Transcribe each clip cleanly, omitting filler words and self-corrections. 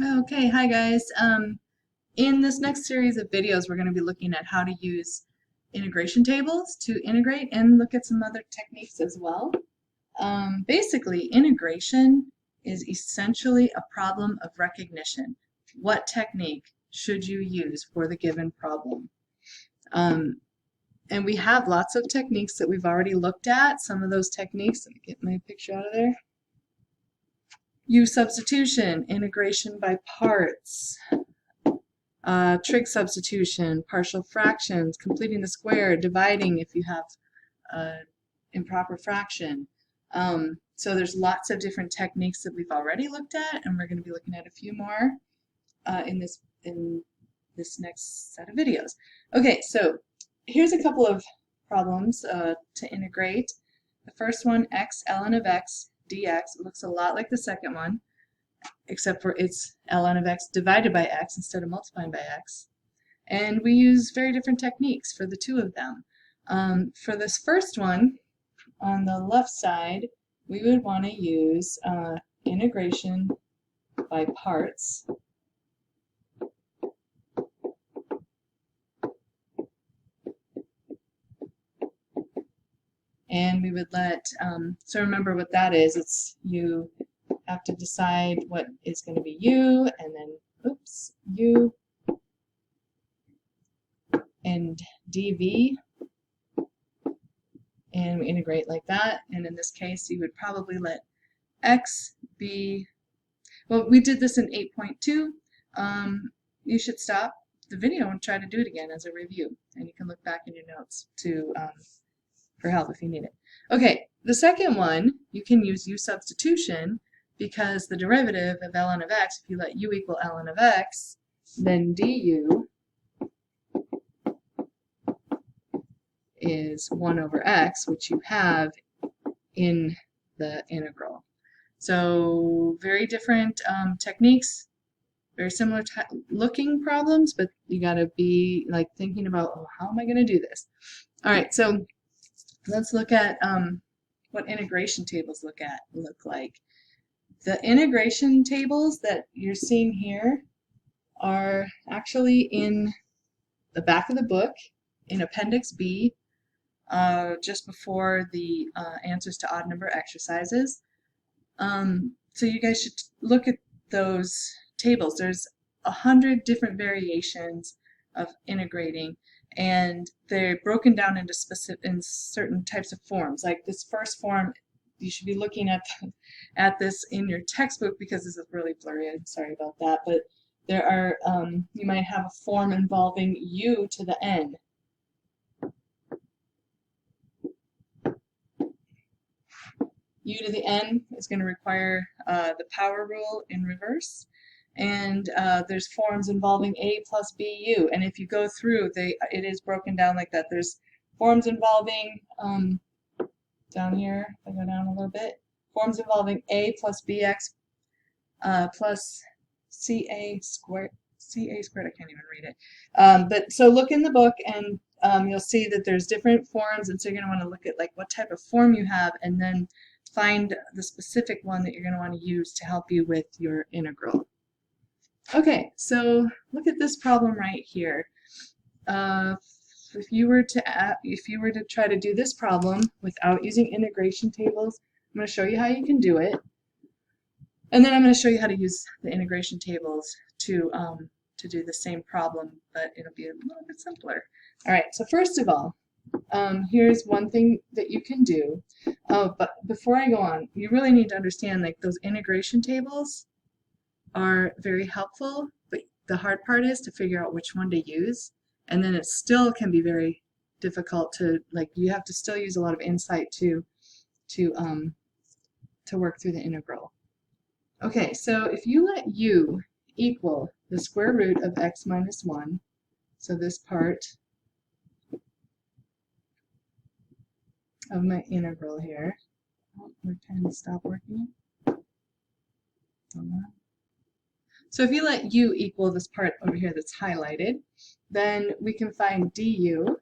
Okay, hi guys. In this next series of videos, we're going to be looking at how to use integration tables to integrate and look at some other techniques as well. Basically, integration is essentially a problem of recognition. What technique should you use for the given problem? Um, and we have lots of techniques that we've already looked at. Some of those techniques, let me get my picture out of there. U substitution, integration by parts, trig substitution, partial fractions, completing the square, dividing if you have improper fraction. So there's lots of different techniques that we've already looked at, and we're going to be looking at a few more in this next set of videos. Okay, so here's a couple of problems to integrate. The first one, x ln of x dx, looks a lot like the second one, except for it's ln of x divided by x instead of multiplying by x. And we use very different techniques for the two of them. For this first one, on the left side, we would want to use integration by parts. And we would so remember what that is. It's you have to decide what is going to be u, and then, oops, u and dv, and we integrate like that. And in this case, you would probably let x be, well, we did this in 8.2. You should stop the video and try to do it again as a review, and you can look back in your notes for help if you need it. Okay, the second one, you can use u substitution, because the derivative of ln of x, if you let u equal ln of x, then du is 1 over x, which you have in the integral. So very different techniques, very similar looking problems, but you got to be like thinking about, oh, how am I going to do this? All right, so let's look at what integration tables look like. The integration tables that you're seeing here are actually in the back of the book in Appendix B, just before the answers to odd number exercises. So you guys should look at those tables. There's 100 different variations of integrating, and they're broken down into certain types of forms. Like this first form, you should be looking at this in your textbook because this is really blurry. I'm sorry about that, but there are you might have a form involving u to the n. U to the n is going to require the power rule in reverse, and there's forms involving a plus bu, and if you go through, it is broken down like that. There's forms involving, down here, if I go down a little bit, forms involving a plus bx plus ca squared, I can't even read it. But so look in the book, and you'll see that there's different forms, and so you're going to want to look at like what type of form you have, and then find the specific one that you're going to want to use to help you with your integral. Okay, so look at this problem right here. If you were to try to do this problem without using integration tables, I'm going to show you how you can do it, and then I'm going to show you how to use the integration tables to do the same problem, but it'll be a little bit simpler. All right, so first of all, here's one thing that you can do. Oh, but before I go on, you really need to understand, like, those integration tables are very helpful, but the hard part is to figure out which one to use, and then it still can be very difficult to, like, you have to still use a lot of insight to work through the integral. Okay, so if you let u equal the square root of x minus 1, so this part of my integral here. Oh, my pen stopped working. So if you let u equal this part over here that's highlighted, then we can find du.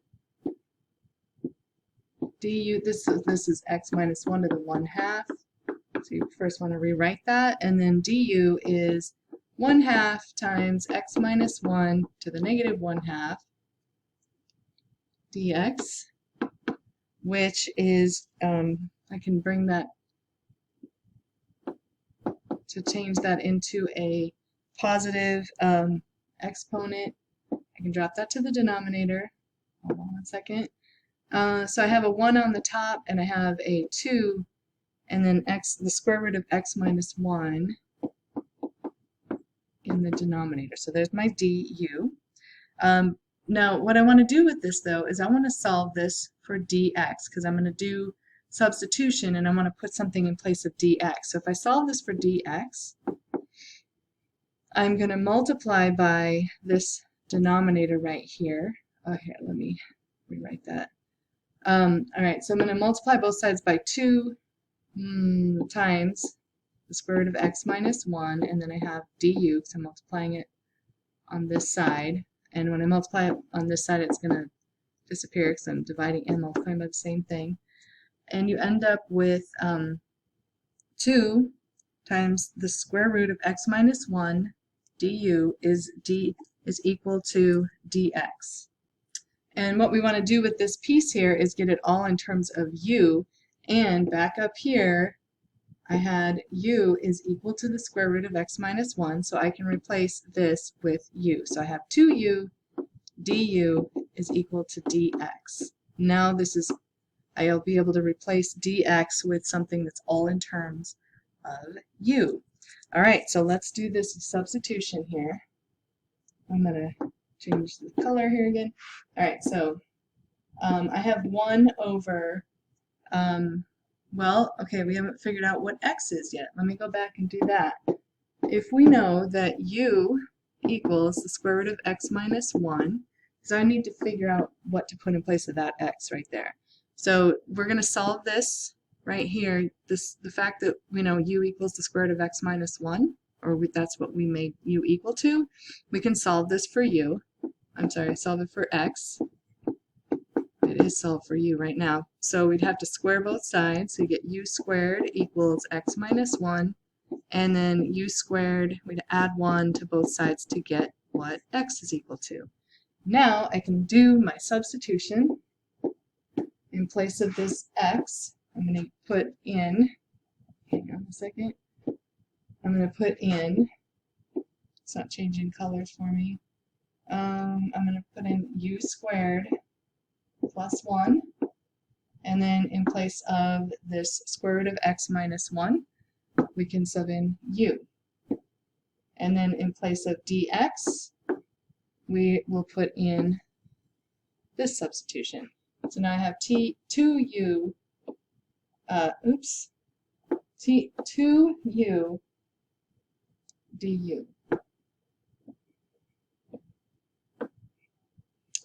This is x minus 1 to the 1/2. So you first want to rewrite that, and then du is 1/2 times x minus 1 to the negative 1/2 dx, which is, I can bring that to change that into a positive exponent. I can drop that to the denominator. Hold on 1 second. So I have a 1 on the top, and I have a 2, and then x, the square root of x minus 1 in the denominator. So there's my du. Now what I want to do with this, though, is I want to solve this for dx, because I'm going to do substitution, and I want to put something in place of dx. So if I solve this for dx, I'm going to multiply by this denominator right here. Oh, here, let me rewrite that. Alright, so I'm going to multiply both sides by 2 times the square root of x minus 1, and then I have du, because I'm multiplying it on this side. And when I multiply it on this side, it's going to disappear because I'm dividing and multiplying by the same thing. And you end up with 2 times the square root of x minus 1 du is equal to dx. And what we want to do with this piece here is get it all in terms of u, and back up here I had u is equal to the square root of x minus 1, so I can replace this with u. So I have 2u du is equal to dx. Now I'll be able to replace dx with something that's all in terms of u. Alright, so let's do this substitution here. I'm going to change the color here again. Alright, so I have 1 over, well, okay, we haven't figured out what x is yet. Let me go back and do that. If we know that u equals the square root of x minus 1, so I need to figure out what to put in place of that x right there. So we're going to solve this right here, the fact that we know u equals the square root of x minus 1, or that's what we made u equal to. We can solve this for u. I'm sorry, solve it for x. It is solved for u right now. So we'd have to square both sides. So you get u squared equals x minus 1, and then u squared, we'd add 1 to both sides to get what x is equal to. Now I can do my substitution. In place of this x, I'm going to put in, hang on a second, I'm going to put in, it's not changing colors for me, I'm going to put in u squared plus 1, and then in place of this square root of x minus 1, we can sub in u. And then in place of dx, we will put in this substitution. So now I have 2u du.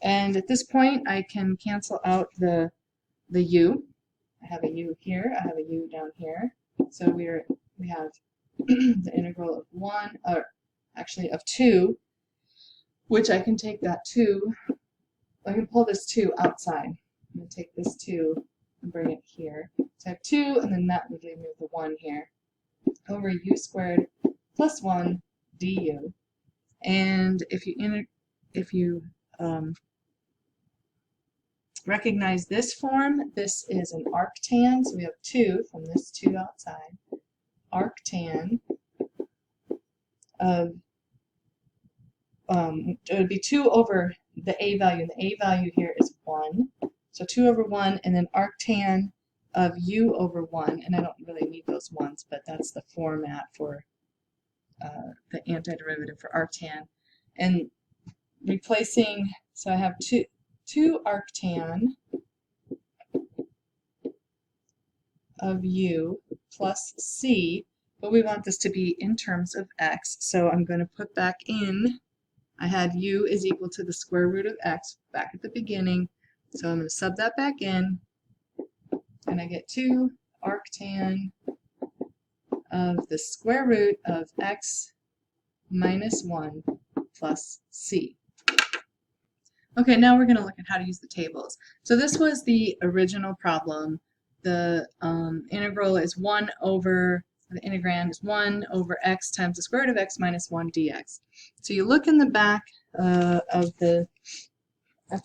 And at this point, I can cancel out the u. I have a u here. I have a u down here. So we have the integral of 1, or actually of 2, which I can take that 2. I can pull this 2 outside. I'm going to take this 2 and bring it here. So I have 2, and then that would leave me with a 1 here, over u squared plus 1 du. And if you recognize this form, this is an arctan, so we have 2 from this 2 outside. Arctan of, it would be 2 over the a value, and the a value here is 1. So 2 over 1, and then arctan of u over 1, and I don't really need those ones, but that's the format for the antiderivative for arctan. And replacing, so I have 2 arctan of u plus c, but we want this to be in terms of x, so I'm going to put back in, I had u is equal to the square root of x back at the beginning, so I'm going to sub that back in, and I get 2 arctan of the square root of x minus 1 plus c. Okay, now we're going to look at how to use the tables. So this was the original problem. The integral is 1 over the integrand is 1 over x times the square root of x minus 1 dx. So you look in the back of the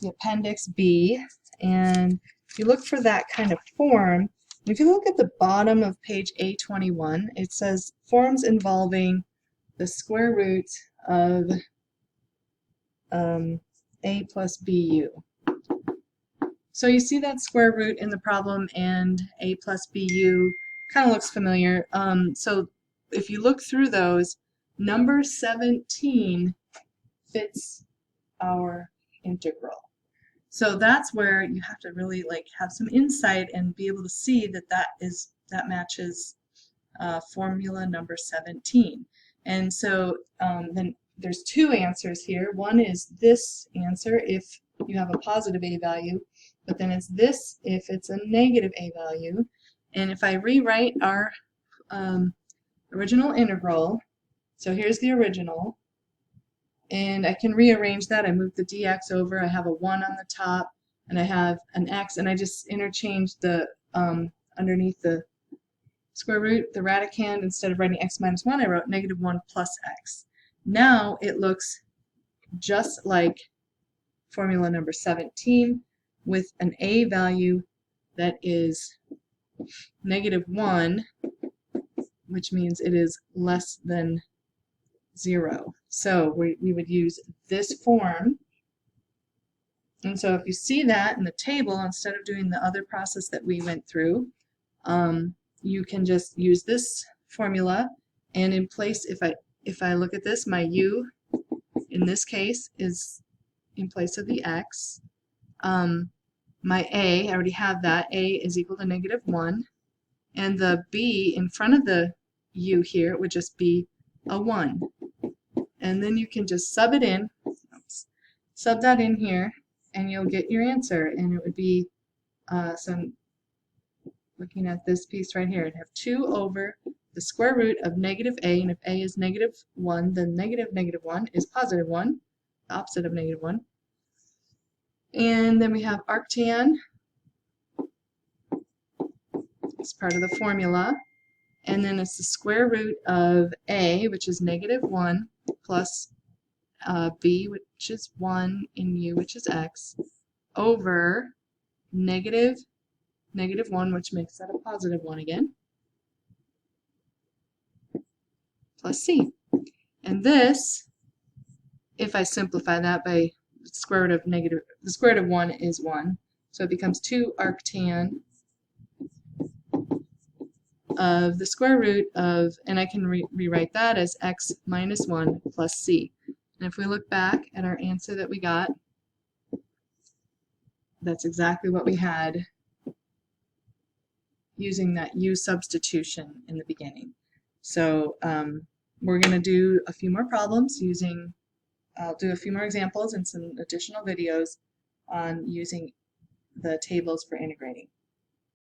appendix B, and you look for that kind of form. If you look at the bottom of page A21, it says forms involving the square root of a plus bu. So you see that square root in the problem, and a plus bu kind of looks familiar. So if you look through those, number 17 fits our integral. So that's where you have to really have some insight and be able to see that that matches formula number 17. And so then there's two answers here. One is this answer if you have a positive a value, but then it's this if it's a negative a value. And if I rewrite our original integral, so here's the original, and I can rearrange that. I move the dx over, I have a 1 on the top, and I have an x, and I just interchange the underneath the square root, the radicand, instead of writing x minus 1, I wrote negative 1 plus x. Now it looks just like formula number 17 with an a value that is negative 1, which means it is less than 0. So we would use this form. And so if you see that in the table, instead of doing the other process that we went through, you can just use this formula, and in place, if I look at this, my u in this case is in place of the x. My a, I already have that, a is equal to negative 1, and the b in front of the u here would just be a 1. And then you can just sub it in, sub that in here, and you'll get your answer, and it would be looking at this piece right here, it'd have 2 over the square root of negative a, and if a is negative 1, then negative 1 is positive 1, the opposite of negative 1. And then we have arctan as part of the formula, and then it's the square root of a, which is negative 1, plus b, which is 1, and u, which is x, over negative 1, which makes that a positive 1 again, plus c. And this, if I simplify that by the square root of the square root of 1 is 1, so it becomes 2 arctan of the square root of, and I can rewrite that as x minus 1 plus c. And if we look back at our answer that we got, that's exactly what we had using that u substitution in the beginning. So we're going to do a few more problems using, I'll do a few more examples and some additional videos on using the tables for integrating.